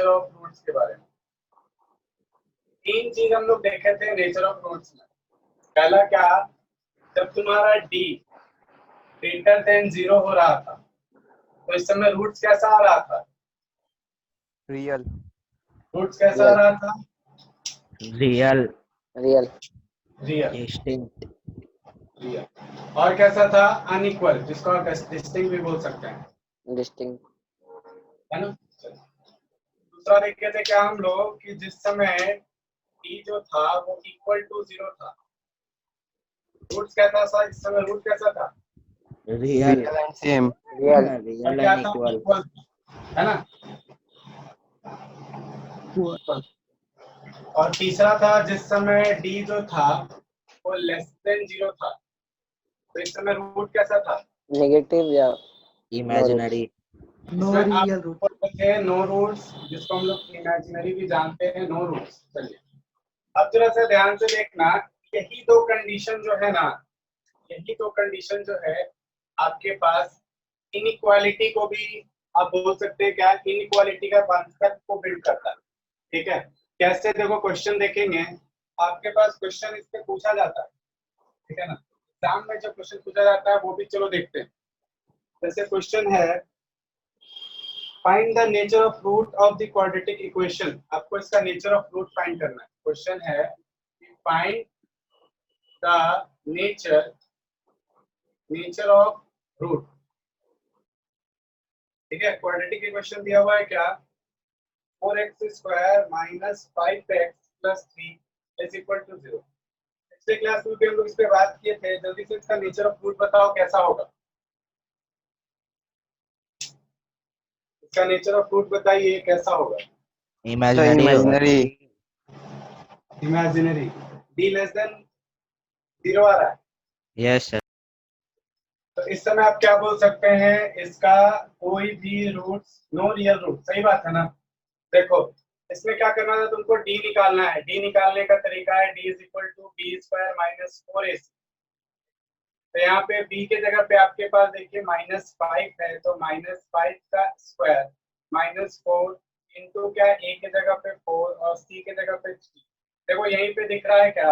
Nature of roots के बारे में। तीन चीज हम लोग देखे थे नेचर ऑफ रूट्स में। पहला क्या, जब तुम्हारा डी ग्रेटर देन 0 हो रहा था तो इस समय रूट्स कैसा आ रहा था? रियल। रूट्स कैसा आ रहा था? Real real real. Distinct real. और कैसा था? अनइक्वल, जिसको आप डिस्टिंक्ट भी बोल सकते हैं, डिस्टिंक्ट है ना। दूसरा देखे थे क्या हम लोग कि जिस समय डी जो था वो इक्वल टू 0 था, रूट्स कैसा था? इस समय रूट कैसा था? Real and same. रियल और रियल क्या एंड था? इक्वल इक्वल, है ना। और तीसरा था जिस समय डी जो था वो लेस देन 0 था तो इस समय रूट कैसा था? नेगेटिव या imaginary no real root. No roots, जिसको हम लोग इमेजिनरी भी जानते हैं, नो रूट्स। चलिए अब जरा सा ध्यान से देखना, यही दो कंडीशन जो है ना, यही दो कंडीशन जो है आपके पास इनइक्वालिटी को भी आप बोल सकते हैं क्या, इनइक्वालिटी का कॉन्सेप्ट को बिल्ड करता है। ठीक है, कैसे? देखो क्वेश्चन देखेंगे, आपके पास क्वेश्चन इस पे पूछा जाता है, ठीक है ना। एग्जाम में जो क्वेश्चन पूछा जाता है वो भी चलो देखते हैं। जैसे क्वेश्चन है find the nature of root of the quadratic equation, आपको इसका नेचर ऑफ रूट फाइंड करना है। क्वेश्चन है find the nature of root, ठीक है। क्वाड्रेटिक इक्वेशन दिया हुआ है क्या, 4x² minus 5x plus 3 is equal to 0। पिछले क्लास में भी हम लोग इस पे बात किए थे, जल्दी से इसका नेचर ऑफ रूट बताओ कैसा होगा। इसका नेचर ऑफ रूट बताइए कैसा होगा। Imaginary imaginary. D less than 0 आ रहा है, यस सर तो इस समय आप क्या बोल सकते हैं, इसका कोई भी रूट्स, नो रियल रूट। सही बात है ना। देखो इसमें क्या करना था तुमको, डी निकालना है। डी निकालने का तरीका है D is equal to B square minus 4ac। तो यहाँ पे b के जगह पे आपके पास देखिए -5 है, तो -5 का स्क्वायर -4 इंटू क्या, a के जगह पे 4 और c के जगह पे 3। देखो यहीं पे दिख रहा है क्या,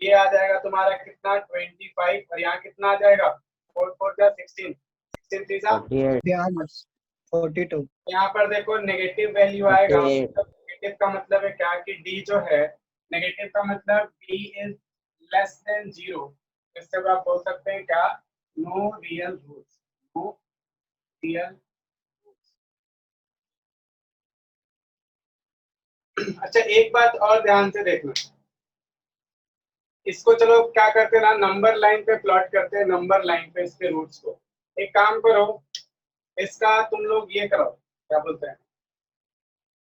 ये आ जाएगा तुम्हारा कितना 25 और यहाँ कितना आ जाएगा 4 4 का 16 16 3 सा 42। यहाँ पर देखो नेगेटिव वैल्यू आएगा। नेगेटिव का मतलब है क्या कि डी जो है, नेगेटिव का मतलब डी इज लेस देन 0। इससे आप बोल सकते हैं क्या, no real roots, no real. अच्छा एक बात और ध्यान से देखना, इसको चलो क्या करते हैं ना, नंबर लाइन पे प्लॉट करते हैं, नंबर लाइन पे इसके रूट्स को। एक काम करो, इसका तुम लोग ये करो, क्या बोलते हैं,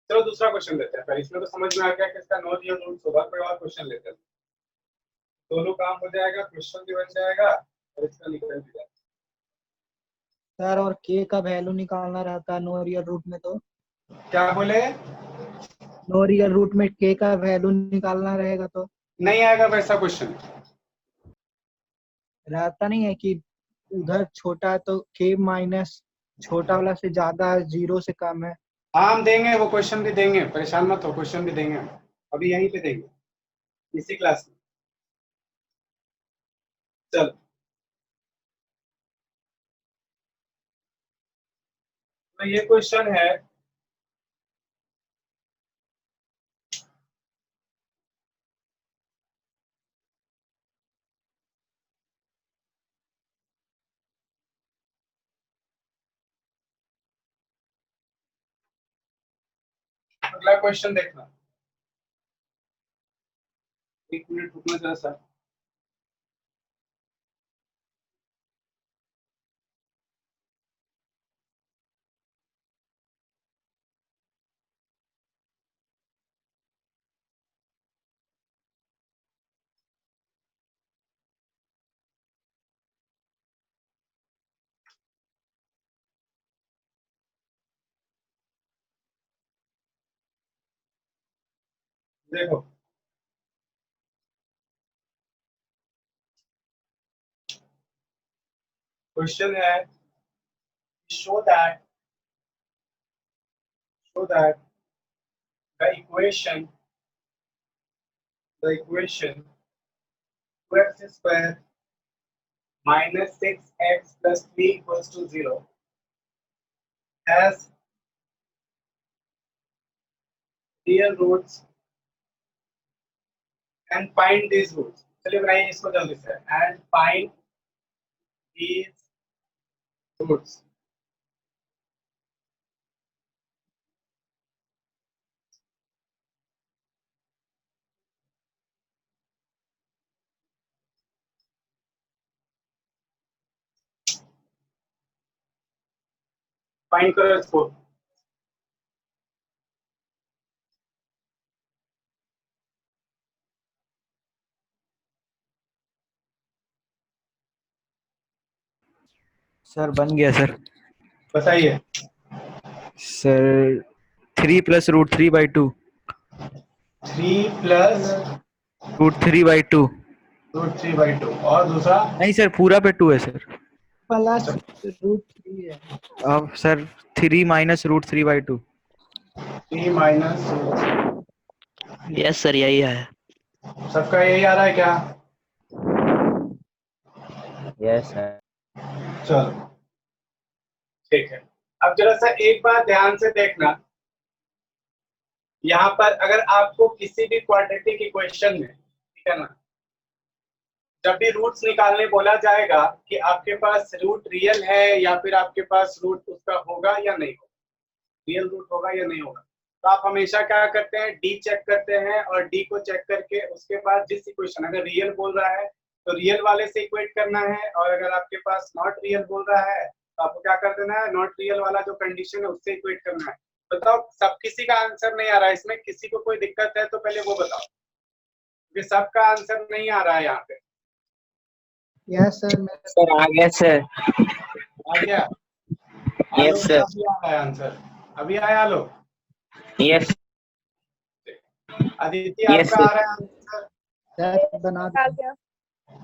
चलो दूसरा क्वेश्चन लेते हैं। पहले इसमें तो समझ में आ गया कि इसका नो रियल रूट्स होगा, कोई और क्वेश्चन लेते हैं, दोनों काम हो जाएगा, क्वेश्चन भी बन जाएगा और इसका निकल भी जाएगा। सर और के का वैल्यू निकालना रहता है नो रियल रूट में, तो क्या बोले? नो रियल रूट में के का वैल्यू निकालना रहेगा तो नहीं आएगा वैसा क्वेश्चन। रहता नहीं है कि उधर छोटा है तो के माइनस छोटा वाला से ज्यादा है, 0 से कम है। हाँ हम देंगे, वो क्वेश्चन भी देंगे, परेशान मत हो, क्वेश्चन भी देंगे हम, अभी यहीं पे देंगे इसी क्लास में। चलो तो ये क्वेश्चन है, अगला क्वेश्चन देखना। एक मिनट रुकना जरा सा। देखो क्वेश्चन है, show that the equation 2x square minus 6x plus 3 equals to 0 has real roots and find these roots. चलिए बनाइए इसको जल्दी से and find these roots. Find करो इसको. सर बन गया सर. बताइए. सर 3 + √3/2. 3 plus √3/2. √3/2 और दूसरा नहीं सर, पूरा पे 2 है सर. प्लस √3 है. अब सर 3 - √3/2. 3 minus यस सर यही है. सबका यही आ रहा है क्या? Yes sir. चलो ठीक है. अब जरा सा एक बात ध्यान से देखना. यहाँ पर अगर आपको किसी भी क्वाड्रेटिक इक्वेशन में, ठीक है ना, जब भी रूट्स निकालने बोला जाएगा कि आपके पास रूट रियल है या फिर आपके पास रूट उसका होगा या नहीं होगा, रियल रूट होगा या नहीं होगा, तो आप हमेशा क्या करते हैं, डी चेक करते हैं और डी को चेक करके उसके बाद जिस इक्वेशन अगर रियल बोल रहा है तो रियल वाले से इक्वेट करना है, और अगर आपके पास नॉट रियल बोल रहा है तो आपको क्या कर देना है, नॉट रियल वाला जो कंडीशन है उससे इक्वेट करना है. बताओ सब किसी का आंसर नहीं आ रहा है इसमें, किसी को कोई दिक्कत है तो पहले वो बताओ, क्योंकि सबका आंसर नहीं आ रहा है यहाँ पे. Yes sir. सर आ गया सर. आ गया? Yes sir. अभी आ रहा है आंसर, अभी आया लो. यस. अदिति Yes, आपका sir. आ रहा है आंसर? सर बना आ दीजिए. गया.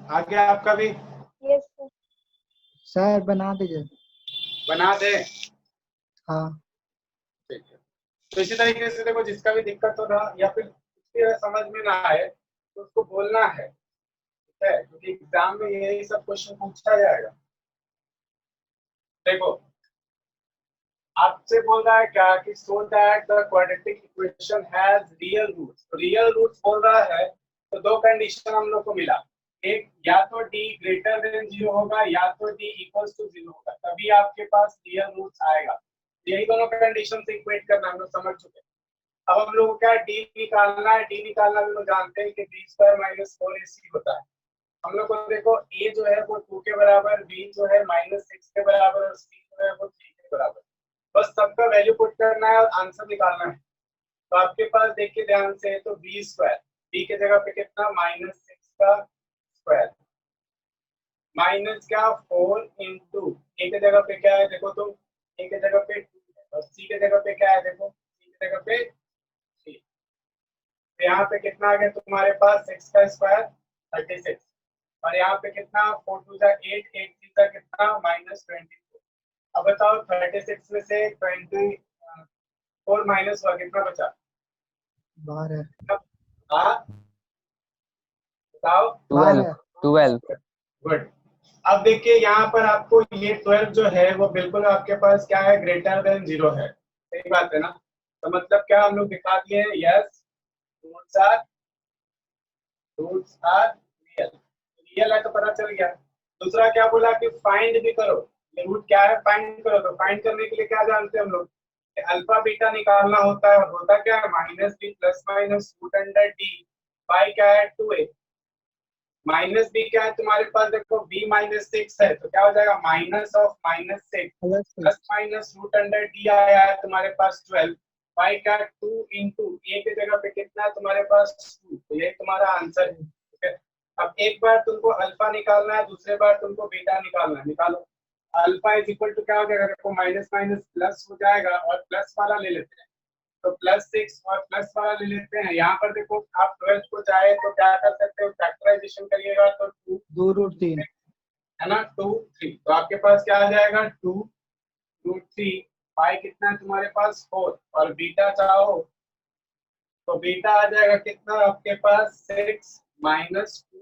आ गया आपका भी? Yes sir. सर बना दीजिए. बना दे. हाँ. ठीक है. तो इसी तरीके से देखो, जिसका भी दिक्कत हो रहा या फिर उसकी समझ में ना आए तो उसको बोलना है, ठीक है, क्योंकि एग्जाम में यही सब क्वेश्चन पूछा जाएगा. देखो आपसे बोल रहा है क्या कि so that the quadratic equation has real roots. Real roots बोल रहा है तो दो कंडीशन हम लोग को मिला. एक, या तो d ग्रेटर देन 0 होगा या तो d इक्वल्स टू 0 होगा, तभी आपके पास रियल रूट्स आएगा. यही दोनों कंडीशन से इक्वेट करना हम लोग समझ चुके हैं. अब हम लोग को क्या d निकालना है. d निकालना हम लोग जानते हैं कि b² - 4ac होता है. हम लोग को देखो a जो है वो 2 के बराबर, b जो है -6 के बराबर और c जो है वो 3 के बराबर. बस सबका वैल्यू पुट करना है और आंसर निकालना है. तो आपके पास देखिए ध्यान से, तो b², b के जगह पे कितना, -6 का स्क्वायर माइनस क्या 4 इंटू a के जगह पे क्या है देखो, तो a के जगह पे 2 है और c के जगह पे क्या है देखो, c के जगह पे 3. तो यहाँ पे कितना आ गया तुम्हारे पास, 6 का स्क्वायर 36 और यहाँ पे कितना 4 2 जा 8 8 3 जा कितना -24. अब बताओ 36 में से 24 माइनस हुआ कितना बचा? 12. हाँ बताओ. 12. 12. गुड. अब देखिए यहाँ पर आपको ये 12 जो है वो बिल्कुल आपके पास क्या है, ग्रेटर देन 0 है. सही बात है ना. तो मतलब क्या हम लोग दिखा दिए हैं, yes roots are real. Real है तो पता चल गया. दूसरा क्या बोला कि फाइंड भी करो. ये रूट क्या है, फाइंड करो. तो फाइंड करने के लिए क्या जानते हैं हम लोग, अल्फा बीटा निकालना होता है. और होता क्या है, -b ± √d बाई क्या है 2a. माइनस b क्या है तुम्हारे पास देखो, b -6 है तो क्या हो जाएगा, -6 प्लस माइनस √d आया है तुम्हारे पास 12 बाई क्या 2 इंटू a के जगह पे कितना है तुम्हारे पास 2. तो ये तुम्हारा आंसर है. ठीक है. अब एक बार तुमको अल्फा निकालना है, दूसरे बार तुमको बीटा निकालना है. निकालो. अल्फा इज इक्वल टू क्या हो जाएगा देखो, माइनस माइनस प्लस हो जाएगा और प्लस वाला ले लेते हैं. तो +6 और प्लस वाला ले लेते हैं. यहाँ पर देखो आप 12 को चाहे तो क्या कर सकते हो, फैक्टराइजेशन करिएगा तो 2√3 है ना, 2 3. तो आपके पास क्या आ जाएगा 2√3 बाई कितना है तुम्हारे पास 4. और बीटा चाहो तो बीटा आ जाएगा कितना आपके पास 6 माइनस 2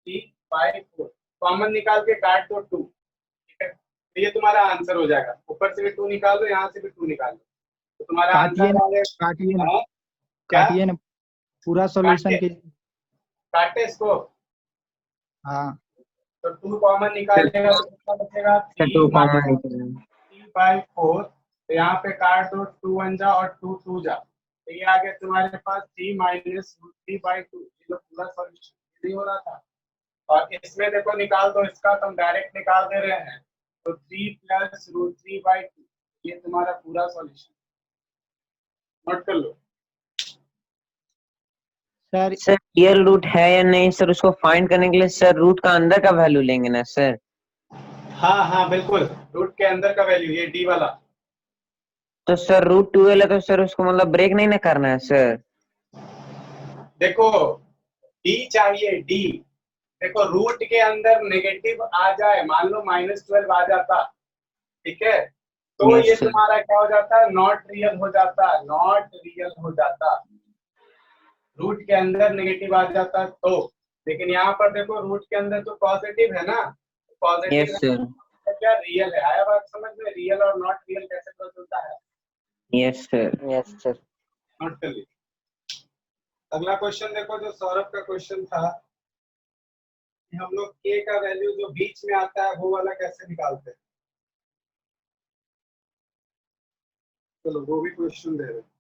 3 5 4 कॉमन निकाल के काट दो 2, ठीक है, तो ये तुम्हारा आंसर हो जाएगा। ऊपर से भी 2 निकाल दो, यहाँ से भी 2 निकाल दो, तो तुम्हारा काटिए आंसर ना, आ जाएगा। काटिए ना, हाँ, क्या काटिए ना, पूरा सॉल्यूशन काटे कीजिए। काटे इसको, हाँ तो 2 कॉमन निकालेगा तो कितना बचेगा सर 2 कॉमन निकलेगा। 3/4, तो यहाँ पे काट दो 2 1 जा और 2 2 जा, तो ये आ गया तुम्हारे पास 3 माइनस 3/2। ये जो पूरा सॉल्यूशन नहीं हो रहा था, और इसमें देखो निकाल दो इसका, तो हम डायरेक्ट निकाल दे रहे हैं, तो 3 प्लस √3/2, ये तुम्हारा पूरा सॉल्यूशन। नोट कर लो। सर, सर रियल रूट है या नहीं सर, उसको फाइंड करने के लिए सर रूट का अंदर का वैल्यू लेंगे ना सर? हाँ हाँ बिल्कुल, रूट के अंदर का वैल्यू ये डी वाला। तो सर रूट 12 है तो सर उसको मतलब ब्रेक नहीं ना करना है सर? देखो डी चाहिए, डी। देखो रूट के अंदर नेगेटिव आ जाए, मान लो -12 आ जाता, ठीक है, तो Yes, ये sir. तुम्हारा क्या हो जाता, नॉट रियल हो जाता, नॉट रियल हो जाता। रूट के अंदर नेगेटिव आ जाता तो, लेकिन यहाँ पर देखो रूट के अंदर तो पॉजिटिव है ना, पॉजिटिव Yes, sir. है, क्या रियल है। आया बात समझ में, रियल और नॉट रियल कैसे पता चलता है। Yes, sir. Yes, sir. Note कर लीजिए। अगला क्वेश्चन देखो, जो सौरभ का क्वेश्चन था कि हम लोग के का वैल्यू जो बीच में आता है वो वाला कैसे निकालते हैं। चलो वो भी क्वेश्चन दे रहे हैं।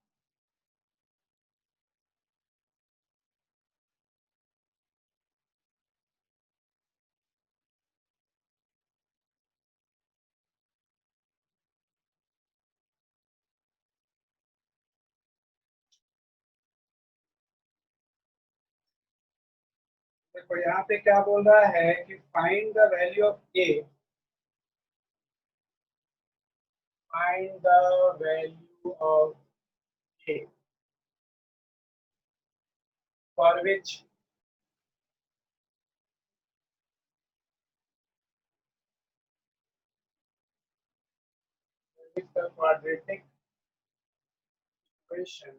देखो यहाँ पे क्या बोल रहा है कि फाइंड द वैल्यू ऑफ के, फाइंड द वैल्यू ऑफ के for which the quadratic equation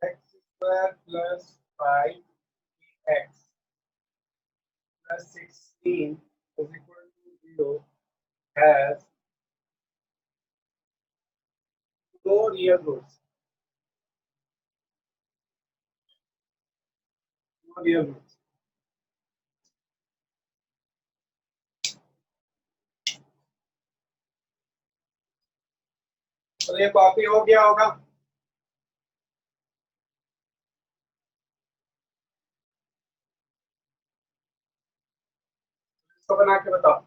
x square plus 5x plus 16 is equal to 0 has no real roots. No real roots. तो ये कॉपी हो गया होगा। इसको बना के बताओ।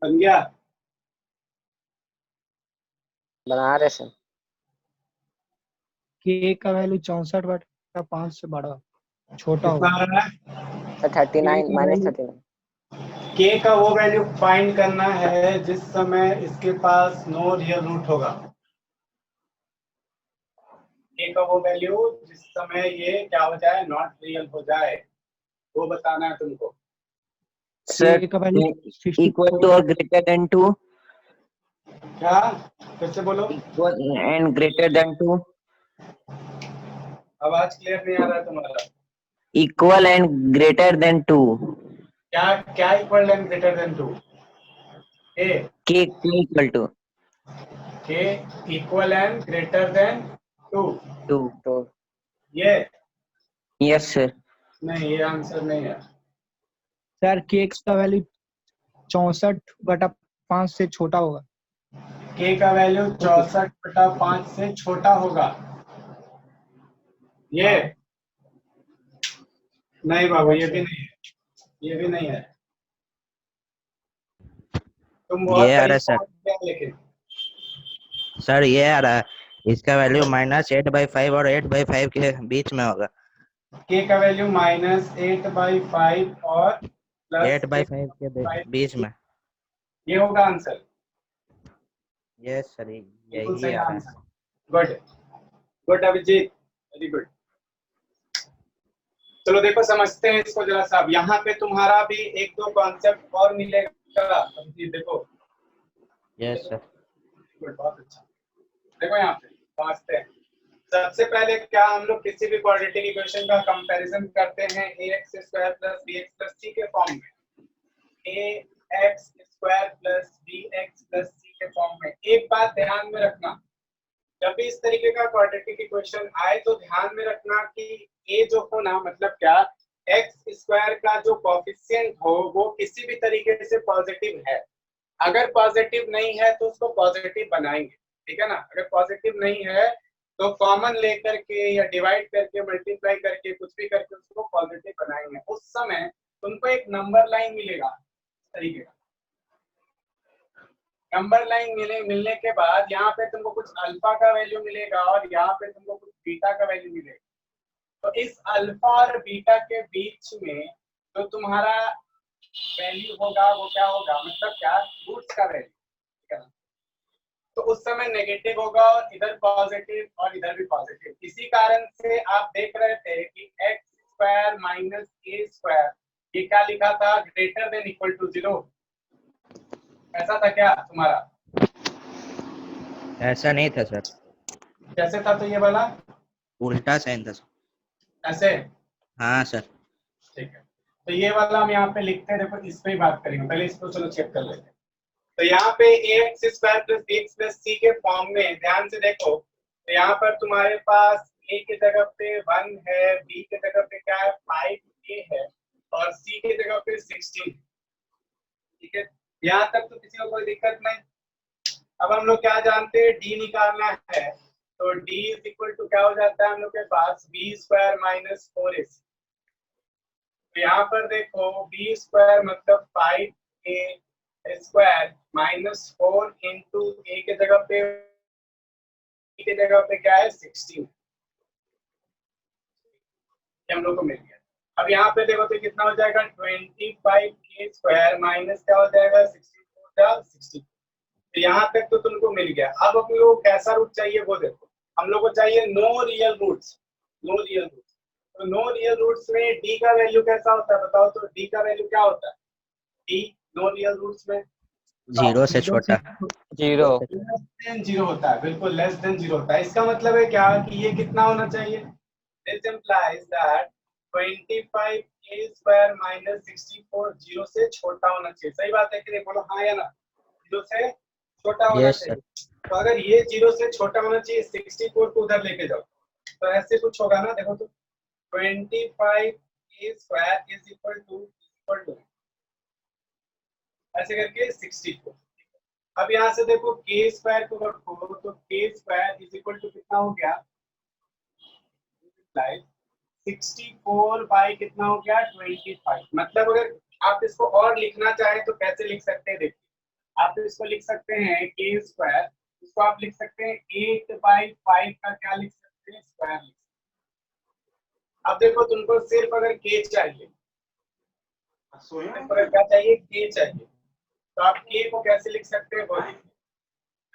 बन गया। बना रहे सर। के का वैल्यू 64/5 से बड़ा छोटा कितना होगा। आ रहा है? 39 value- -39। के का वो वैल्यू फाइंड करना है जिस समय इसके पास नो रियल रूट होगा। के का वो वैल्यू जिस समय ये क्या हो जाए, नॉट रियल हो जाए, वो बताना है तुमको। सर के का वैल्यू इक्वल टू और ग्रेटर देन 2, क्या फिर से बोलो, इक्वल एंड ग्रेटर देन 2, आवाज क्लियर नहीं आ रहा है तुम्हारा। Equal and greater than 2। क्या क्या इक्वल एंड ग्रेटर देन 2? के इक्वल टू के इक्वल एंड ग्रेटर देन 2, 2। ये यस सर। नहीं, ये आंसर नहीं है। सर के का वैल्यू 64/5 से छोटा होगा। के का वैल्यू 64/5 से छोटा होगा। ये नहीं बाबू, ये भी नहीं है, ये भी नहीं है। तुम बहुत ये आ रहा करीब है सर। पहुंच गए, लेकिन सर ये आ रहा है, इसका वैल्यू -8/5 और 8/5 के बीच में होगा। के का वैल्यू -8/5 और प्लस 8/5 के बीच में। ये होगा आंसर। यस सर, बिल्कुल यही सही आ रहा आंसर। है। Good good Abhijit, very good. चलो देखो, समझते हैं इसको जरा सा। अब यहाँ पे तुम्हारा भी एक दो कॉन्सेप्ट और मिलेगा अभिजीत, देखो। Yes sir. गुड, बहुत अच्छा। देखो यहाँ पे समझते हैं। सबसे पहले क्या हम लोग किसी भी क्वाड्रेटिक इक्वेशन का कंपैरिजन करते हैं ax² + bx + c के फॉर्म में। ax² + bx + c के फॉर्म में। एक बात ध्यान में रखना, जब भी इस तरीके का क्वाड्रेटिक इक्वेशन आए तो ध्यान में रखना कि a जो हो ना, मतलब क्या, x² का जो कोएफिशिएंट हो वो किसी भी तरीके से पॉजिटिव है। अगर पॉजिटिव नहीं है तो उसको पॉजिटिव बनाएंगे, ठीक है ना। अगर पॉजिटिव नहीं है तो कॉमन लेकर के या डिवाइड करके मल्टीप्लाई करके कुछ भी करके उसको पॉजिटिव बनाएंगे। उस समय तुमको एक नंबर लाइन मिलेगा इस तरीके का। नंबर लाइन मिलने के बाद यहाँ पे तुमको कुछ अल्फा का वैल्यू मिलेगा और यहाँ पे तुमको कुछ बीटा का वैल्यू मिलेगा। तो इस अल्फा और बीटा के बीच में जो तुम्हारा वैल्यू होगा वो क्या होगा, मतलब क्या, रूट्स का वैल्यू, ठीक है ना। तो उस समय नेगेटिव होगा और इधर पॉजिटिव और इधर भी पॉजिटिव। इसी कारण से आप देख रहे थे कि x² - a², ये क्या लिखा था, ग्रेटर देन इक्वल टू 0। ऐसा था क्या तुम्हारा? ऐसा नहीं था सर, कैसे था तो ये वाला? उल्टा साइन था सर। ऐसे? हाँ सर। ठीक है, तो ये वाला हम यहाँ पे लिखते हैं। देखो इस पे ही बात करेंगे, पहले इसको चलो चेक कर लेते हैं। तो यहाँ पे ax² + bx + c के फॉर्म में ध्यान से देखो, तो यहाँ पर तुम्हारे पास a की जगह पे 1 है, b की जगह पे क्या है 5a है और c की जगह पे 16, ठीक है। यहाँ तक तो किसी को कोई दिक्कत नहीं। अब हम लोग क्या जानते हैं, d निकालना है, तो d = क्या हो जाता है हम लोग के पास, b² - 4ac। तो यहाँ पर देखो b² मतलब 5a² -4 इंटू a के जगह पे, b के जगह पे क्या है 16, ये हम लोग को मिल गया। अब यहाँ पे देखो तो कितना हो जाएगा, 25a² माइनस क्या हो जाएगा 64, तो यहाँ तक तो तुमको मिल गया। अब हम लोग को कैसा रूट चाहिए वो देखो, हम लोग को चाहिए no real roots. No real roots, तो नो रियल रूट्स में d का वैल्यू कैसा होता है बताओ तो, d का वैल्यू क्या होता है, d नो रियल रूट्स में 0 से छोटा। 0। लेस देन 0 होता है, बिल्कुल लेस देन 0 होता है। इसका मतलब है क्या कि ये कितना होना चाहिए, दिस इंप्लाइज दैट 25a² - 64 0 से छोटा होना चाहिए। सही बात है कि नहीं, बोलो हाँ या ना, 0 से छोटा होना यस सर। चाहिए। तो अगर ये 0 से छोटा होना चाहिए, 64 को उधर लेके जाओ तो ऐसे कुछ होगा ना। देखो तो 25a² = ऐसे करके 64। अब यहाँ से देखो k² को रखो तो k² = कितना हो गया, 64 बाई कितना हो गया 25। मतलब अगर आप इसको और लिखना चाहें तो कैसे लिख सकते हैं, देखिए आप इसको लिख सकते हैं k², इसको आप लिख सकते हैं 8/5 का क्या लिख सकते हैं, स्क्वायर लिख सकते हैं। अब देखो तुमको सिर्फ अगर k चाहिए, सिर्फ अगर क्या चाहिए, k चाहिए, तो आप k को कैसे लिख सकते हैं वो देखिए।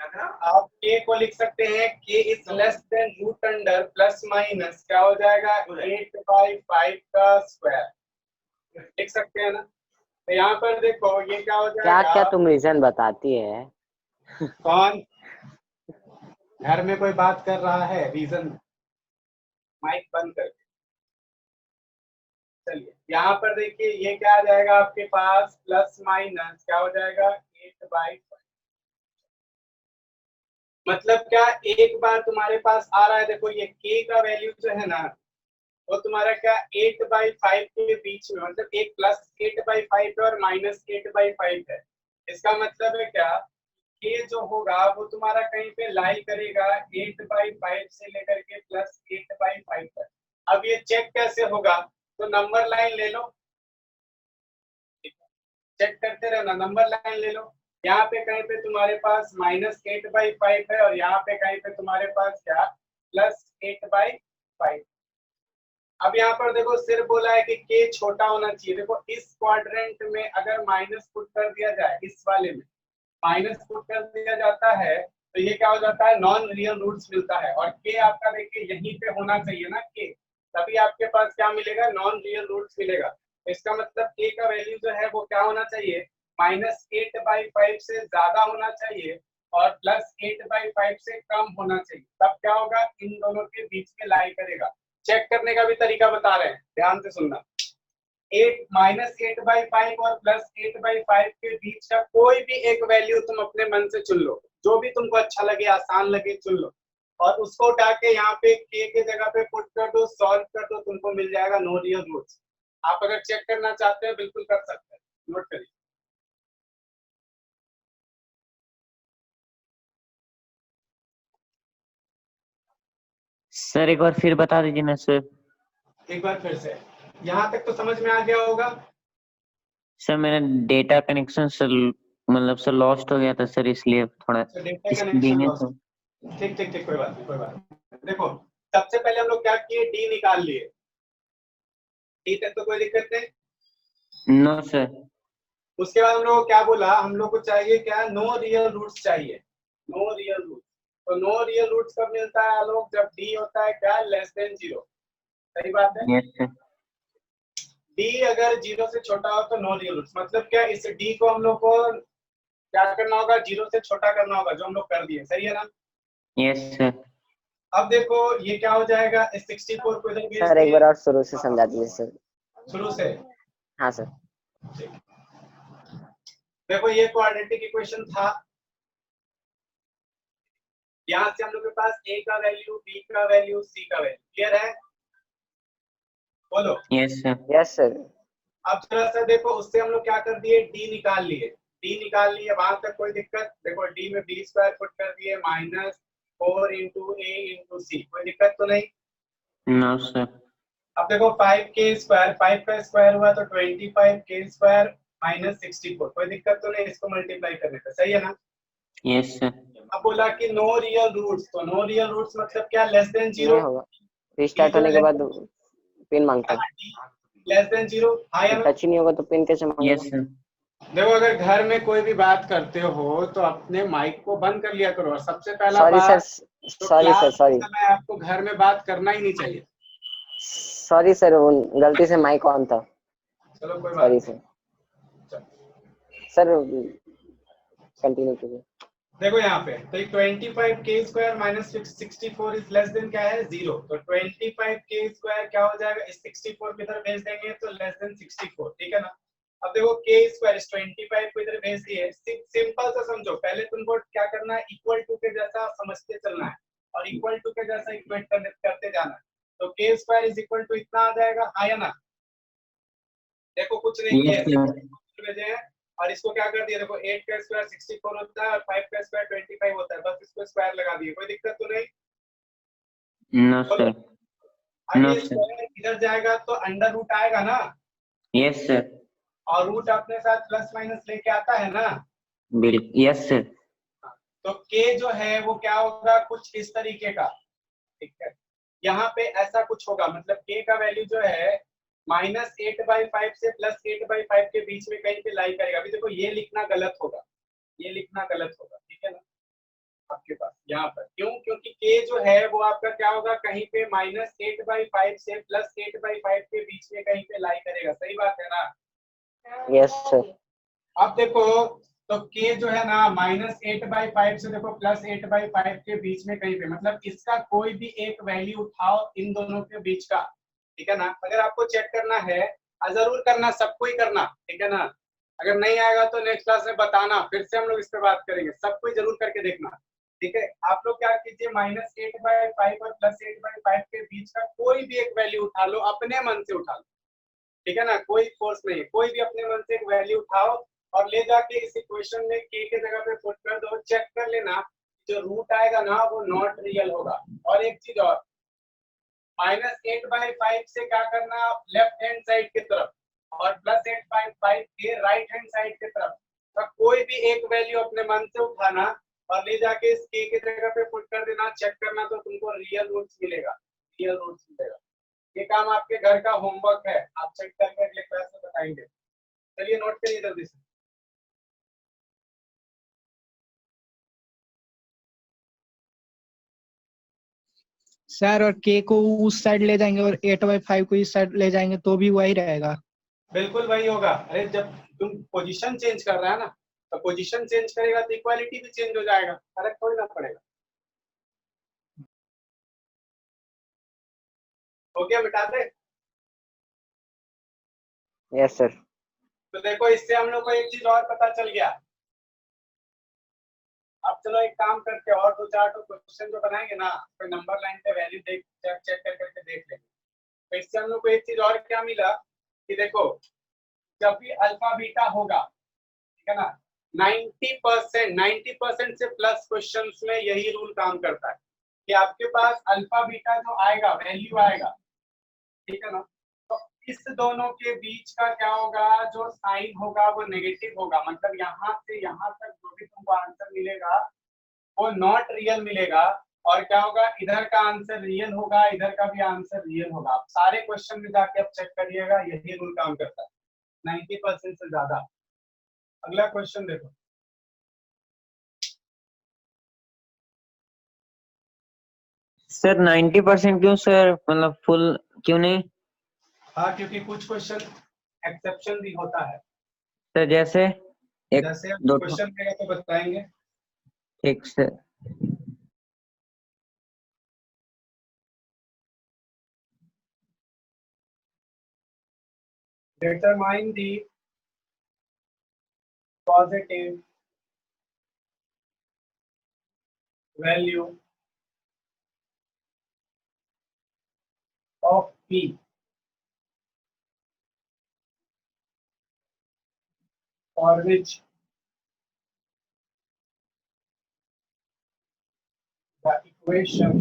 आप k को लिख सकते हैं k is less than root under plus minus क्या हो जाएगा 8/5 का स्क्वायर, लिख सकते हैं ना। तो यहाँ पर देखो ये क्या हो क्या जाएगा, क्या तुम रीजन बताती है? कौन घर में कोई बात कर रहा है, रीजन माइक बंद करके। चलिए यहाँ पर देखिए ये क्या आ जाएगा आपके पास, प्लस माइनस क्या हो जाएगा 8/5। मतलब क्या, एक बार तुम्हारे पास आ रहा है, देखो ये k का वैल्यू जो है ना, वो तुम्हारा क्या 8/5 के बीच में, मतलब एक प्लस 8/5 है और माइनस 8/5 है। इसका मतलब है क्या, ये जो होगा वो तुम्हारा कहीं पे लाई करेगा 8/5 से लेकर के प्लस 8/5 तक। अब ये चेक कैसे होगा, तो नंबर लाइन ले लो, चेक करते रहना, नंबर लाइन ले लो। यहाँ पे कहीं पे तुम्हारे पास माइनस 8/5 है और यहाँ पे कहीं पे तुम्हारे पास क्या प्लस 8/5। अब यहाँ पर देखो सिर्फ बोला है कि के छोटा होना चाहिए। देखो इस क्वाड्रेंट में अगर माइनस पुट कर दिया जाए, इस वाले में माइनस पुट कर दिया जाता है तो ये क्या हो जाता है, नॉन रियल रूट्स मिलता है। और के आपका देखिए यहीं पे होना चाहिए ना के, तभी आपके पास क्या मिलेगा, नॉन रियल रूट्स मिलेगा। तो इसका मतलब के का वैल्यू जो है वो क्या होना चाहिए, -8/5 से ज्यादा होना चाहिए और +8/5 से कम होना चाहिए। तब क्या होगा, इन दोनों के बीच में लाई करेगा। चेक करने का भी तरीका बता रहे हैं, ध्यान से सुनना। -8/5 और +8/5 के बीच का कोई भी एक वैल्यू तुम अपने मन से चुन लो, जो भी तुमको अच्छा लगे, आसान लगे, चुन लो और उसको उठा के यहाँ पे के जगह पे पुट कर दो, सॉल्व कर दो, तुमको मिल जाएगा नो रियल रूट्स। आप अगर चेक करना चाहते हैं बिल्कुल कर सकते हैं, नोट करिए। सर एक बार फिर बता दीजिए ना सर। एक बार फिर से, यहाँ तक तो समझ में आ गया होगा। सर मेरा डेटा कनेक्शन सर मतलब सर लॉस्ट हो गया था सर, इसलिए थोड़ा तो डेटा इस कनेक्शन दिन लॉस, ठीक ठीक ठीक, कोई बात नहीं, कोई बात नहीं। देखो सबसे पहले हम लोग क्या किए, डी निकाल लिए, डी तक तो कोई दिक्कत नहीं। No sir. उसके बाद हम लोग को क्या बोला, हम लोग को चाहिए क्या, नो रियल रूट्स चाहिए, नो रियल रूट। तो नो रियल रूट्स कब मिलता है लोग, जब डी होता है क्या, लेस देन 0। सही बात है। Yes sir. डी अगर 0 से छोटा हो तो नो रियल रूट्स, मतलब क्या, इस डी को हम लोग को क्या करना होगा, 0 से छोटा करना होगा, जो हम लोग कर दिए, सही है ना। Yes sir. अब देखो ये क्या हो जाएगा, इस 64 को इधर भेज सर एक दिए बार और शुरू से समझा दीजिए सर। शुरू से। हाँ सर। देखो ये क्वाड्रेटिक इक्वेशन था, यहाँ से हम लोग के पास a का वैल्यू, b का वैल्यू, c का वैल्यू, क्लियर है, बोलो। Yes sir. Yes sir. अब थोड़ा सा देखो, उससे हम लोग क्या कर दिए, d निकाल लिए, d निकाल लिए, वहां तक कोई दिक्कत। देखो d में b² पुट कर दिए, -4 × a × c, कोई दिक्कत तो नहीं। No sir. अब देखो 5k², 5 का स्क्वायर हुआ तो 25k² -64, कोई दिक्कत तो नहीं इसको मल्टीप्लाई करने का, सही है ना। Yes sir. अब बोला कि नो रियल रूट्स, तो नो रियल रूट्स मतलब क्या, लेस देन 0 नहीं होगा, रिस्टार्ट होने के बाद पिन मांगता है। लेस देन 0, हाँ या ना। टच ही नहीं होगा तो पिन कैसे मांगेगा। Yes sir. देखो अगर घर में कोई भी बात करते हो तो अपने माइक को बंद कर लिया करो, और सबसे पहला सॉरी बात सर, तो सॉरी सर, क्लास के सॉरी समय आपको घर में बात करना ही नहीं चाहिए। सॉरी सर, वो गलती से माइक ऑन था। चलो कोई बात सॉरी नहीं। सर। चलो। सर कंटिन्यू कीजिए। देखो यहाँ पे तो 25k² - 64 इज लेस देन क्या है, 0। तो 25k² क्या हो जाएगा, इस 64 को इधर भेज देंगे तो लेस देन 64, ठीक है ना। अब देखो k² इस 25 को इधर भेज दिए, सिंपल सा समझो, पहले तुमको क्या करना है, इक्वल टू के जैसा समझते चलना है और इक्वल टू के जैसा इक्वेट करते जाना है। तो k² इज इक्वल टू इतना आ जाएगा, हाँ या ना। देखो कुछ नहीं किया, भेजे हैं और इसको क्या कर दिया, देखो 8 का स्क्वायर 64 होता है और 5 का स्क्वायर 25 होता है, बस इसको स्क्वायर लगा दिए, कोई दिक्कत तो नहीं। No sir. अब नो ये सर। स्क्वायर इधर जाएगा तो अंडर रूट आएगा ना, यस सर। और रूट अपने साथ प्लस माइनस लेके आता है ना। बिल्कुल यस सर। तो k जो है वो क्या होगा, कुछ इस तरीके का, ठीक है। यहाँ पे ऐसा कुछ होगा, मतलब k का वैल्यू जो है -8/5 से +8/5 के बीच में कहीं पे लाई करेगा। अभी देखो ये लिखना गलत होगा, ये लिखना गलत होगा, ठीक है ना आपके पास यहाँ पर, क्यों, क्योंकि k जो है वो आपका क्या होगा, कहीं पे -8/5 से +8/5 के बीच में कहीं पे लाई करेगा, सही बात है ना। Yes sir. अब देखो तो k जो है ना -8/5 से देखो +8/5 के बीच में कहीं पे, मतलब इसका कोई भी एक वैल्यू उठाओ इन दोनों के बीच का, ठीक है ना। अगर आपको चेक करना है, जरूर करना, सबको ही करना, ठीक है ना। अगर नहीं आएगा तो नेक्स्ट क्लास में बताना, फिर से हम लोग इस पे बात करेंगे, सबको ही जरूर करके देखना। ठीक है, आप लोग क्या कीजिए, -8/5 और +8/5 के बीच का कोई भी एक वैल्यू उठा लो, अपने मन से उठा लो, ठीक है ना, कोई फोर्स नहीं है, कोई भी अपने मन से एक वैल्यू उठाओ और ले जाके इस इक्वेशन में k के जगह पे पुट कर दो, चेक कर लेना जो रूट आएगा ना वो नॉट रियल होगा। और एक चीज और, -8/5 से क्या करना, आप लेफ्ट हैंड साइड की तरफ और +8/5 के राइट हैंड साइड की तरफ का कोई भी एक वैल्यू अपने मन से उठाना और ले जाके इस k की जगह पे पुट कर देना, चेक करना तो तुमको रियल रूट्स मिलेगा, रियल रूट्स मिलेगा। ये काम आपके घर का होमवर्क है, आप चेक करके अगले क्लास में बताएंगे। चलिए नोट करिए जल्दी से। सर और के को उस साइड ले जाएंगे और 8/5 को इस साइड ले जाएंगे तो भी वही रहेगा। बिल्कुल वही होगा। अरे जब तुम पोजीशन चेंज कर रहा है ना, तो पोजीशन चेंज करेगा तो इक्वालिटी भी चेंज हो जाएगा, फर्क थोड़ी ना पड़ेगा। हो गया, मिटा दे। Yes sir. तो देखो इससे हम लोग को एक चीज और पता चल गया। अब चलो एक काम करके और 2-4 क्वेश्चन जो बनाएंगे ना, तो नंबर लाइन पे वैल्यू देख चेक करके देख लेंगे। तो इससे हम लोग को एक चीज और क्या मिला कि देखो जब भी अल्फा बीटा होगा, ठीक है ना, 90% से प्लस क्वेश्चंस में यही रूल काम करता है कि आपके पास अल्फा बीटा जो आएगा वैल्यू आएगा, ठीक है ना, तो इस दोनों के बीच का क्या होगा, जो साइन होगा वो नेगेटिव होगा, मतलब यहाँ से यहाँ तक जो भी तुमको आंसर मिलेगा वो नॉट रियल मिलेगा। और क्या होगा, इधर का आंसर रियल होगा, इधर का भी आंसर रियल होगा। आप सारे क्वेश्चन में जाके आप चेक करिएगा, यही रूल काम करता है 90% से ज्यादा। अगला क्वेश्चन देखो। सर 90% क्यों सर, मतलब फुल क्यों नहीं? हाँ, क्योंकि कुछ क्वेश्चन एक्सेप्शन भी होता है। सर जैसे एक जैसे अब दो क्वेश्चन रहेगा तो बताएंगे। ठीक sir. Determine the positive value of P for which the equation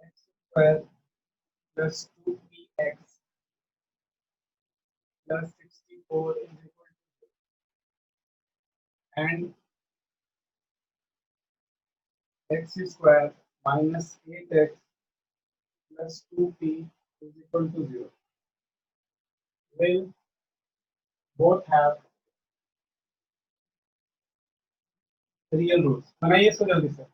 x square plus 2px plus 64 is equal to, and x square minus 8x plus 2p is equal to 0 will both have real roots। बनाइए इसको जल्दी से।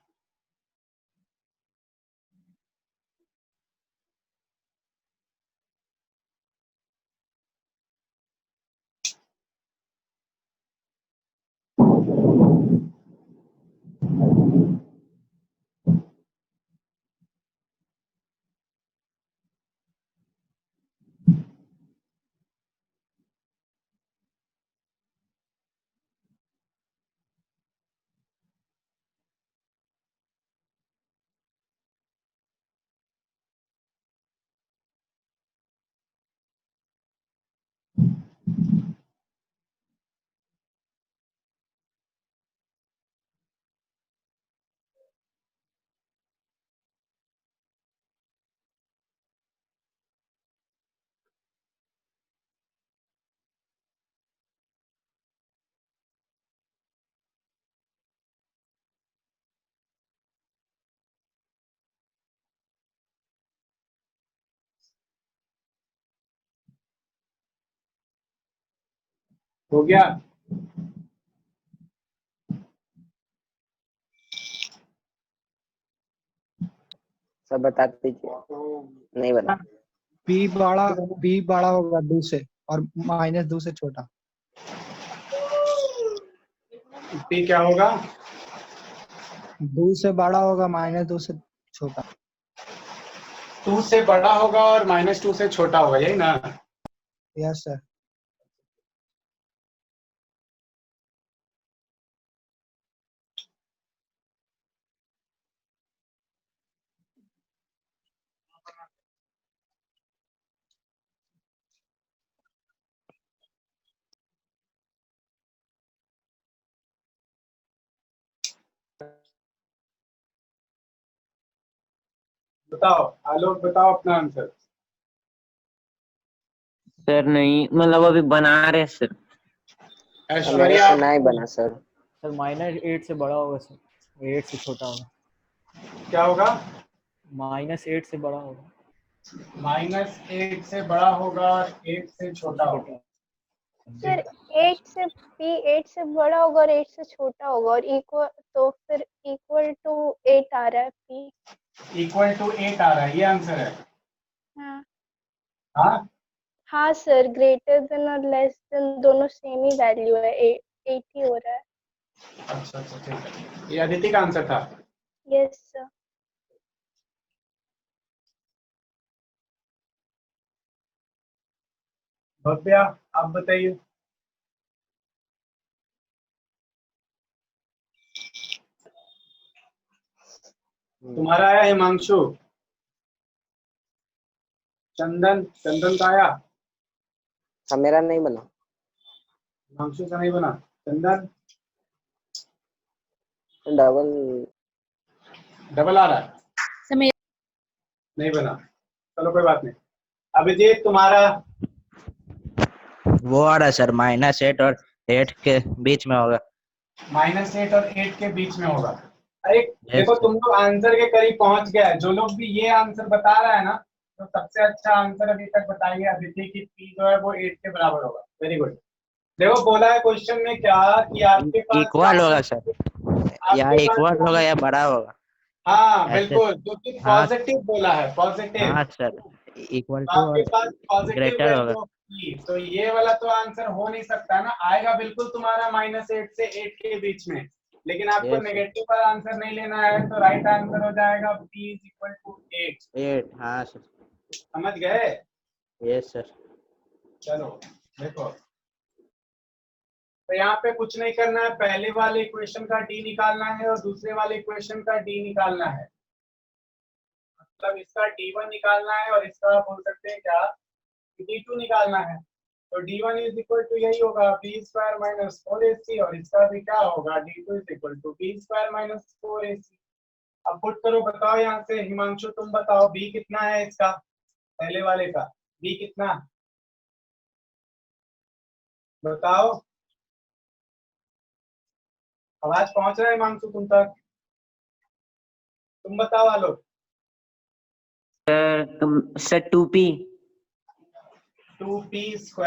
हो गया। सब बता दीजिए। नहीं बता। बी बड़ा होगा 2 से और -2 से छोटा। P क्या होगा, 2 से बड़ा होगा -2 से छोटा। 2 से बड़ा होगा और -2 से छोटा होगा, यही ना। Yes sir. बताओ आलोक, बताओ अपना आंसर। सर नहीं, मतलब अभी बना रहे हैं सर। मेरे ऐश्वर्या से नहीं बना सर। सर -8 से बड़ा होगा सर, 8 से छोटा होगा। क्या होगा? -8 से बड़ा होगा। -8 से बड़ा होगा और 8 से छोटा होगा। सर 8 से p 8 से बड़ा होगा और 8 से छोटा होगा और इक्वल, तो फिर इक्वल टू 8 आ रहा है p। इक्वल टू 8 आ रहा है, ये आंसर है। हाँ हाँ, हाँ सर, ग्रेटर देन और लेस देन दोनों सेम ही वैल्यू है, 8 ही हो रहा है। अच्छा अच्छा, ठीक है, ये अदिति का आंसर था। Yes sir. भव्या, आप बताइए। तुम्हारा आया हिमांशु? चंदन, चंदन का आया? हाँ, मेरा नहीं बना। हिमांशु का नहीं बना। चंदन डबल। डबल आ रहा है? नहीं बना, चलो कोई बात नहीं। अभिजीत तुम्हारा? वो आ रहा है सर, -8 और 8 के बीच में होगा। -8 और 8 के बीच में होगा। अरे Yes, देखो, sir. तुम लोग आंसर के करीब पहुंच गए। जो लोग भी ये आंसर बता रहा है ना, तो सबसे अच्छा आंसर अभी तक बताइए अदिति की p जो है वो 8 के बराबर होगा। Very good. देखो बोला है क्वेश्चन में क्या कि आपके पास इक्वल होगा सर, या आपके इक्वल होगा पास, या बड़ा होगा। हाँ ऐसे। बिल्कुल, जो कि हाँ पॉजिटिव बोला है, पॉजिटिव। हाँ सर, इक्वल टू आपके और पास पॉजिटिव ग्रेटर होगा। वैल्यू ऑफ p, तो ये वाला तो आंसर हो नहीं सकता ना। आएगा बिल्कुल तुम्हारा -8 से 8 के बीच में, लेकिन आपको Yes, sir. नेगेटिव वाला आंसर नहीं लेना है, तो राइट आंसर हो जाएगा p = 8। 8, हाँ सर। समझ गए? Yes sir. चलो देखो, तो यहाँ पे कुछ नहीं करना है। पहले वाले इक्वेशन का d निकालना है और दूसरे वाले इक्वेशन का d निकालना है। मतलब इसका d1 निकालना है और इसका बोल सकते हैं क्या, d2 निकालना है। तो d1 = यही होगा b² - 4ac, और इसका भी क्या होगा, d2 = b² - 4ac। अब पुट करो, बताओ यहाँ से। हिमांशु तुम बताओ b कितना है इसका, पहले वाले का b कितना, बताओ। आवाज पहुंच रहा है हिमांशु तुम तक? तुम बताओ आलोक। सर 2p 2p²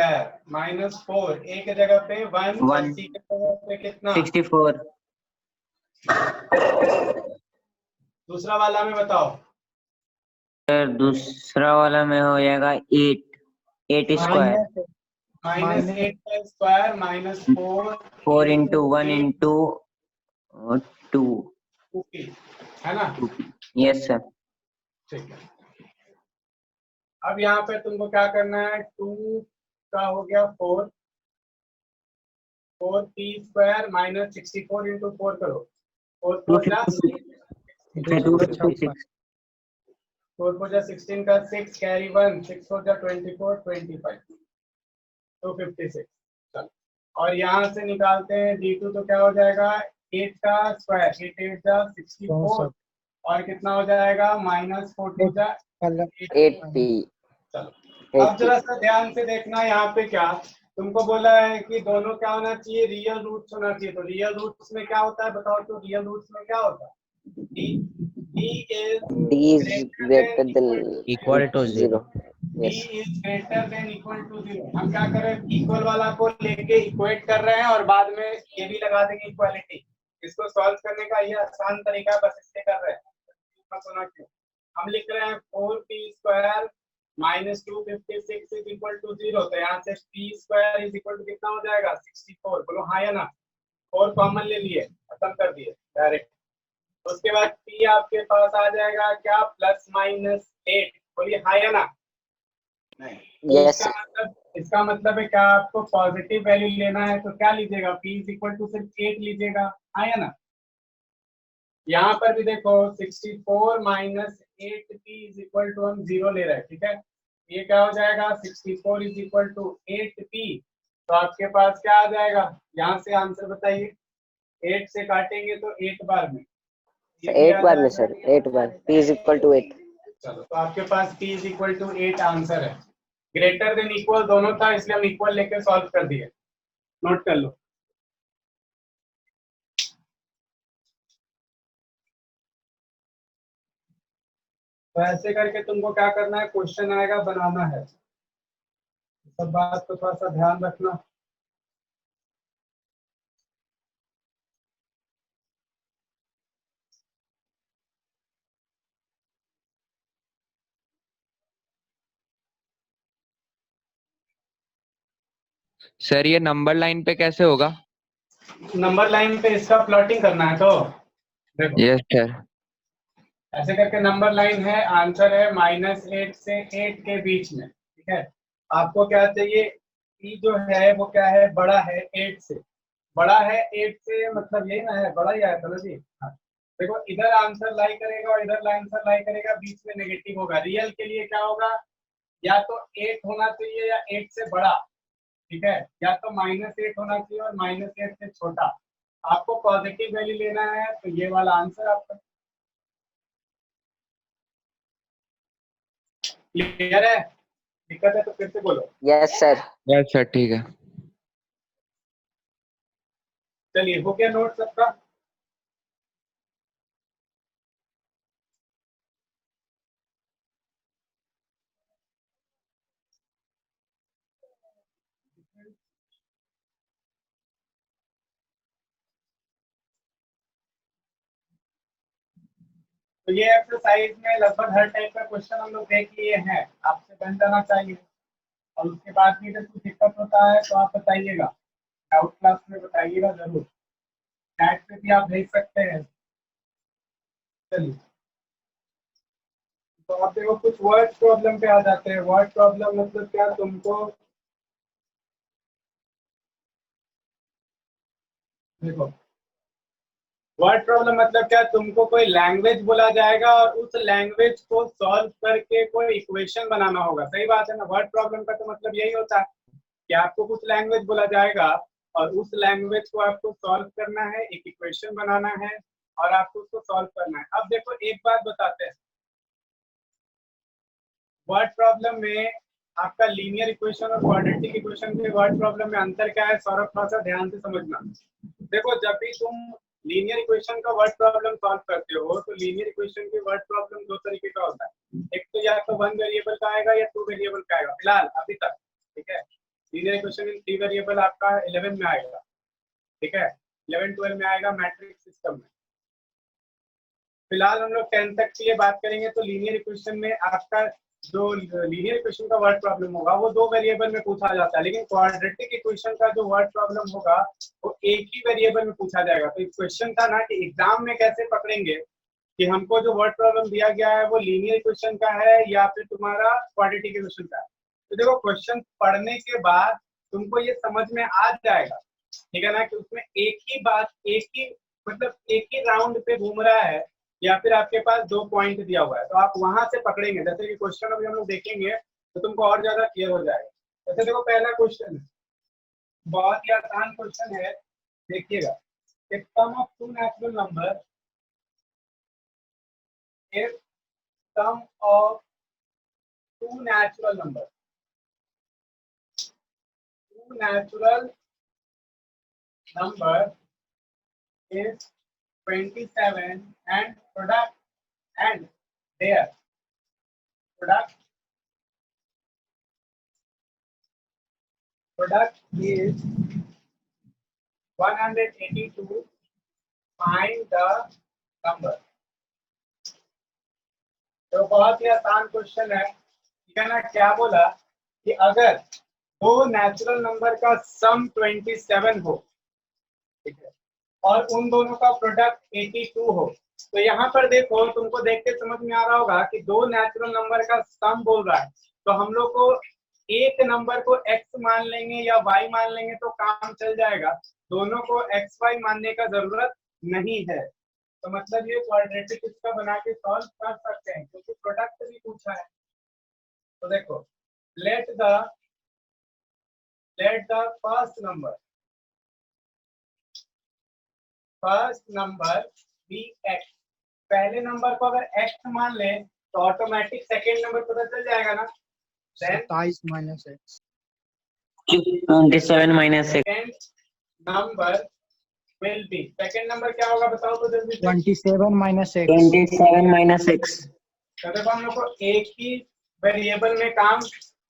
-4, a के जगह पे 1 और One. c के जगह पे कितना, 64। दूसरा वाला में बताओ। सर दूसरा वाला में हो जाएगा 8 स्क्वायर, -8 का स्क्वायर -4 4 into 1 into 2 2p, है ना? Yes sir. ठीक है। अब यहाँ पे तुमको क्या करना है, 2 का हो गया 4, 4p² -64 into 4 करो। 4 4 जा 256 4 4 जा 16 का 6 कैरी 1, 6 4 जा 24, 25, 256। चलो, और यहाँ से निकालते हैं d2, तो क्या हो जाएगा, 8 का स्क्वायर, 8 8 जा 64, और कितना हो जाएगा, -4 जा 8p। चलो अब जरा सा ध्यान से देखना, यहाँ पे क्या तुमको बोला है कि दोनों क्या होना चाहिए, रियल रूट्स होना चाहिए। तो रियल रूट्स में क्या होता है बताओ, तो रियल रूट्स में क्या होता है, d is greater than equal to 0। d is greater than equal to 0। हम क्या कर रहे हैं, इक्वल वाला को लेके इक्वेट कर रहे हैं और बाद में ये भी लगा देंगे इक्वालिटी। इसको सॉल्व करने का ये आसान तरीका है, बस इससे कर रहे हैं, मत होना क्यों। हम लिख रहे हैं 4p² -256 इज इक्वल टू 0। तो यहाँ से p² इज इक्वल टू कितना हो जाएगा, 64। बोलो हाँ या ना। 4 कॉमन ले लिए, खत्म कर दिए डायरेक्ट। उसके बाद p आपके पास आ जाएगा क्या, +-8। बोलिए हाँ या ना। नहीं, Yes. इसका मतलब है क्या, आपको पॉजिटिव वैल्यू लेना है तो क्या लीजिएगा, p = सिर्फ 8 लीजिएगा, हाँ या ना। यहाँ पर भी देखो 64 - 8p = हम 0 ले रहे हैं, ठीक है। ये क्या हो जाएगा, 64 = 8p। तो आपके पास क्या आ जाएगा, यहाँ से आंसर बताइए। 8 से काटेंगे तो 8 बार में, ये भी 8 आ बार में जाएगा। सर, 8 बार, p is equal to 8। चलो तो आपके पास p is equal to 8 answer है। ग्रेटर देन इक्वल दोनों था, इसलिए हम इक्वल लेके सॉल्व कर दिए। नोट कर लो। तो ऐसे करके तुमको क्या करना है, क्वेश्चन आएगा बनाना है। सब बात को थोड़ा सा ध्यान रखना। सर ये नंबर लाइन पे कैसे होगा? नंबर लाइन पे इसका प्लॉटिंग करना है। तो देखो यस सर। ऐसे करके नंबर लाइन है, आंसर है -8 से 8 के बीच में। ठीक है, आपको क्या चाहिए, ई जो है वो क्या है, बड़ा है 8 से। बड़ा है 8 से मतलब यही ना है, बड़ा ही आया था ना जी। हाँ। देखो इधर आंसर लाई करेगा और इधर आंसर लाई करेगा, बीच में नेगेटिव होगा। रियल के लिए क्या होगा, या तो 8 होना चाहिए या 8 से बड़ा। ठीक है, या तो -8 होना चाहिए और -8 से छोटा। आपको पॉजिटिव वैल्यू लेना है, तो ये वाला आंसर आपका। क्लियर है? दिक्कत है तो फिर से बोलो। Yes sir. यस सर ठीक है। चलिए हो गया नोट सबका। तो ये एक्सरसाइज में लगभग हर टाइप का क्वेश्चन हम लोग देख लिए हैं, आपसे बन जाना चाहिए। और उसके बाद भी अगर कुछ दिक्कत होता है तो आप बताइएगा, डाउट क्लास में बताइएगा जरूर। चैट पे भी आप भेज सकते हैं। चलिए, तो आप देखो कुछ वर्ड प्रॉब्लम पे आ जाते हैं। वर्ड प्रॉब्लम मतलब क्या, तुमको देखो वर्ड प्रॉब्लम मतलब क्या, तुमको कोई लैंग्वेज बोला जाएगा और उस लैंग्वेज को सॉल्व करके कोई इक्वेशन बनाना होगा। सही बात है ना। वर्ड प्रॉब्लम का तो मतलब यही होता है कि आपको कुछ लैंग्वेज बोला जाएगा और उस लैंग्वेज को आपको सॉल्व करना है, एक इक्वेशन बनाना है और आपको उसको सॉल्व करना है। अब देखो एक बात बताते हैं, वर्ड प्रॉब्लम में आपका लीनियर इक्वेशन और क्वाड्रेटिक इक्वेशन के वर्ड प्रॉब्लम में अंतर क्या है, सौरभ थोड़ा सा ध्यान से समझना। देखो जब भी तुम लीनियर इक्वेशन का वर्ड प्रॉब्लम सॉल्व करते हो तो लीनियर इक्वेशन के वर्ड प्रॉब्लम दो तरीके का होता है। एक तो या तो 1 वेरिएबल का आएगा या 2 वेरिएबल का आएगा, फिलहाल अभी तक। ठीक है, लीनियर इक्वेशन इन 3 वेरिएबल आपका 11 में आएगा। ठीक है, 11-12 में आएगा मैट्रिक्स सिस्टम में। फिलहाल हम लोग 10 तक की बात करेंगे। तो लीनियर इक्वेशन में आपका जो लीनियर इक्वेशन का वर्ड प्रॉब्लम होगा वो 2 वेरिएबल में पूछा जाता है, लेकिन क्वाड्रेटिक इक्वेशन का जो वर्ड प्रॉब्लम होगा वो एक ही वेरिएबल में पूछा जाएगा। तो क्वेश्चन था ना कि एग्जाम में कैसे पकड़ेंगे कि हमको जो वर्ड प्रॉब्लम दिया गया है वो लीनियर इक्वेशन का है या फिर तुम्हारा क्वाड्रेटिक इक्वेशन का है। तो देखो क्वेश्चन पढ़ने के बाद तुमको ये समझ में आ जाएगा, ठीक है ना, कि उसमें एक ही बात, एक ही मतलब एक ही राउंड पे घूम रहा है या फिर आपके पास 2 पॉइंट दिया हुआ है। तो आप वहां से पकड़ेंगे। जैसे कि क्वेश्चन अभी हम लोग देखेंगे तो तुमको और ज्यादा क्लियर हो जाएगा। जैसे देखो पहला क्वेश्चन बहुत ही आसान क्वेश्चन है, देखिएगा। if sum of two natural number if sum of two natural number is 27 and product and their product is 182, find the number। तो बहुत ही आसान क्वेश्चन है, ठीक है ना। क्या बोला कि अगर दो नेचुरल नंबर का सम 27 हो, ठीक है, और उन दोनों का प्रोडक्ट 82 हो, तो यहाँ पर देखो, तुमको देख के समझ में आ रहा होगा कि दो नेचुरल नंबर का सम बोल रहा है। तो हम लोग को एक नंबर को x मान लेंगे या y मान लेंगे तो काम चल जाएगा, दोनों को x y मानने का जरूरत नहीं है। तो मतलब ये क्वाड्रेटिक इसका बना के सॉल्व कर सकते हैं क्योंकि प्रोडक्ट भी पूछा है। तो देखो let the first number first number be x, पहले नंबर को अगर एक्स मान ले तो ऑटोमेटिक सेकेंड नंबर पता चल जाएगा ना। Then 27 minus x 27 minus 6 second number will be, second number क्या होगा बताओ तो जल्दी से। 27 माइनस एक्स 27 minus 6 तो देखो हम लोग को एक ही वेरिएबल में काम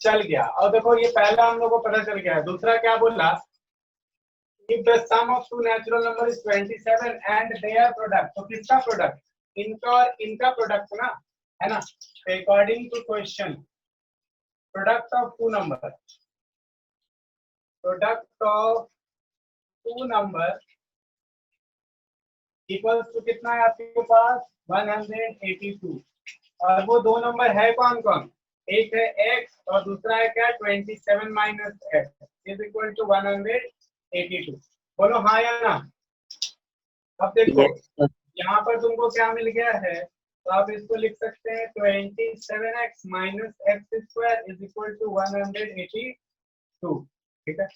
चल गया, और देखो ये पहला हम लोग को पता चल गया है। दूसरा क्या बोला, if the sum of two natural numbers is 27 and their product, तो किसका प्रोडक्ट, इनका और इनका प्रोडक्ट ना, है ना। According to question product of two number, product of two number equals to कितना है आपके पास 182, और वो दो नंबर है कौन कौन, एक है x और दूसरा है क्या 27 minus x is equal to 182। बोलो हाँ या ना। अब देखो यहाँ पर तुमको क्या मिल गया है, तो आप इसको लिख सकते हैं 27x minus x square is equal to 182, ठीक है।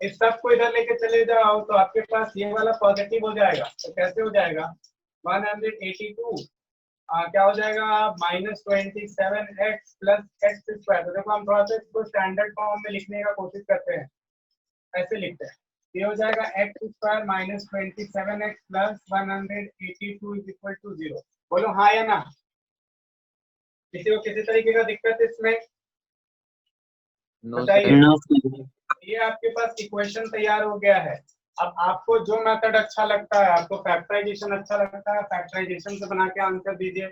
इस सब को इधर लेके चले जाओ तो आपके पास ये वाला पॉजिटिव हो जाएगा, तो कैसे हो जाएगा 182 क्या हो जाएगा minus 27x plus x square. तो देखो हम थोड़ा सा इसको स्टैंडर्ड फॉर्म में लिखने का कोशिश करते हैं, ऐसे लिखते हैं, ये हो जाएगा x square minus 27x plus 182 is equal to 0। बोलो हाँ या ना। किसी को किसी तरीके का दिक्कत इसमें बताइए। no ये आपके पास इक्वेशन तैयार हो गया है। अब आपको जो मेथड अच्छा लगता है, आपको फैक्टराइजेशन अच्छा लगता है, फैक्टराइजेशन से बना के आंसर दीजिए।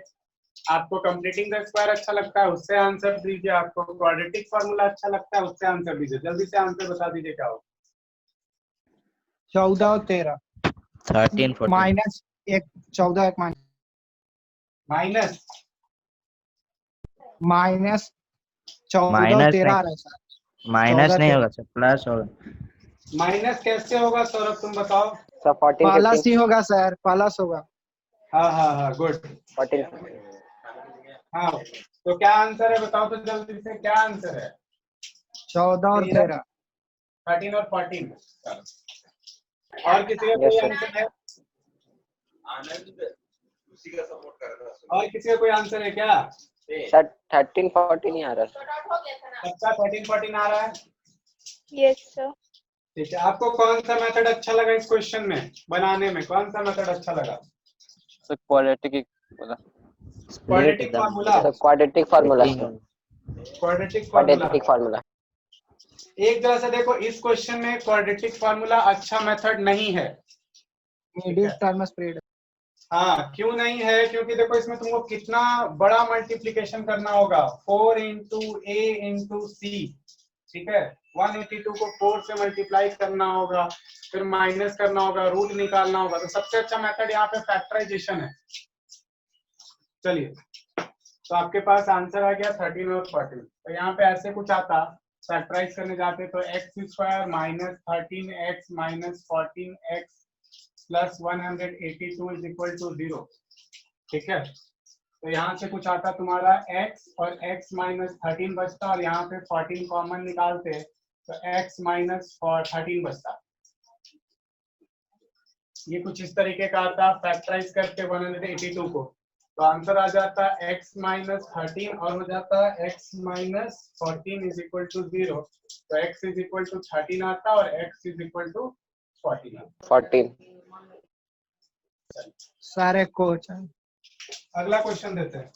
आपको कंप्लीटिंग द स्क्वायर अच्छा लगता है, उससे आंसर दीजिए। आपको क्वाड्रेटिक फार्मूला अच्छा लगता है, उससे आंसर दीजिए। जल्दी से आंसर बता दीजिए क्या होगा। 14 और 13 13 14 माइनस 1 14 1 माइनस माइनस 14 और माइनस 13 आ रहा है सर। माइनस 14 नहीं 13 होगा सर, प्लस होगा। माइनस कैसे होगा सौरभ तुम बताओ। सर 14 प्लस 15 ही होगा सर, प्लस होगा। हाँ गुड। 14 हाँ तो क्या आंसर है बताओ तो जल्दी से, क्या आंसर है। 14 और 13 13 और 14। और किसी का Yes, कोई sir. आंसर है, और किसी का कोई आंसर है क्या। सर 13 14 ही आ रहा है। सबका 13 14 आ रहा है। Yes sir. ठीक है, आपको कौन सा मेथड अच्छा लगा इस क्वेश्चन में बनाने में, कौन सा मेथड अच्छा लगा। सर क्वाड्रेटिक बोला। Quadratic formula, sir quadratic formula quadratic formula. Quadratic formula एक तरह से देखो इस क्वेश्चन में क्वाड्रेटिक फार्मूला अच्छा मेथड नहीं है। Medium term spread. हाँ क्यों नहीं है, क्योंकि देखो इसमें तुमको कितना बड़ा मल्टीप्लिकेशन करना होगा, 4 इंटू ए इंटू सी, ठीक है। 182 को 4 से मल्टीप्लाई करना होगा, फिर माइनस करना होगा, रूट निकालना होगा। तो सबसे अच्छा मेथड यहाँ पे फैक्टराइजेशन है। चलिए तो आपके पास आंसर आ गया 13 और 14। तो यहाँ पे ऐसे कुछ आता, फैक्टराइज करने जाते तो x square minus 13x minus 14x plus 182 is equal to 0, ठीक है। तो यहाँ से कुछ आता तुम्हारा x और x माइनस 13 बचता, और यहाँ पे 14 कॉमन निकालते तो x माइनस 13 बचता। ये कुछ इस तरीके का आता, फैक्टराइज करके 182 को, तो आंसर आ जाता x माइनस 13 और हो जाता x minus 14 is equal to 0। तो x इज इक्वल टू 13 आता और x इज इक्वल टू 14 आता। 14 सारे कोच अगला क्वेश्चन देते हैं।